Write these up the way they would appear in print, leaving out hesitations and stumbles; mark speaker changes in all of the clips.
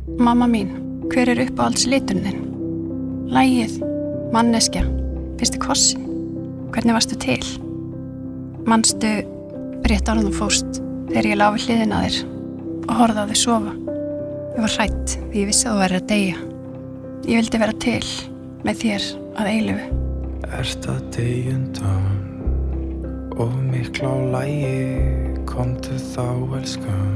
Speaker 1: Mamma mín, hver uppáhalds liturinn þinn? Lagið, manneskja, fyrsti kossin. Hvernig varstu til? Manstu rétt áður en þú fórst þegar ég lá við hliðina á þér og horfði á þig sofa. Ég var hrædd því ég vissi að þú værir að deyja. Ég vildi vera til með þér að eilífu.
Speaker 2: Ert að deyjundan og mikla á lagi, komdu þá elskan,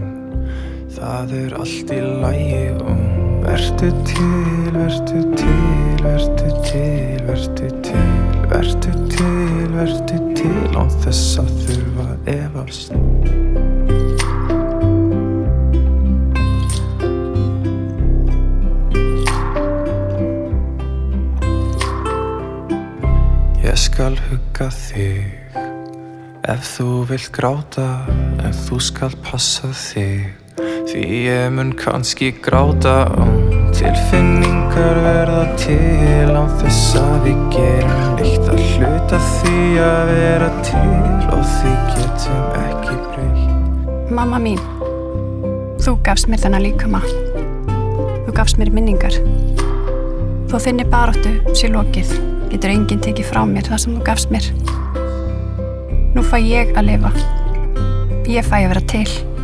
Speaker 2: það allt í lagi og vertu til, vertu til, vertu til, vertu til, vertu til, vertu til án þess að þurfa að efast. Ég skal hugga þig ef þú vilt gráta, en þú skal passa þig, því ég mun kannski gráta og tilfinningar verða til án þess að við gerum neitt að hluta því að vera til og því getum ekki breytt.
Speaker 1: Mamma mín, þú gafst mér þennan líkama. Þú gafst mér minningar. Þó þinni baráttu sé lokið, getur enginn tekið frá mér það sem þú gafst mér. Nú fæ ég að lifa. Ég fæ að vera til.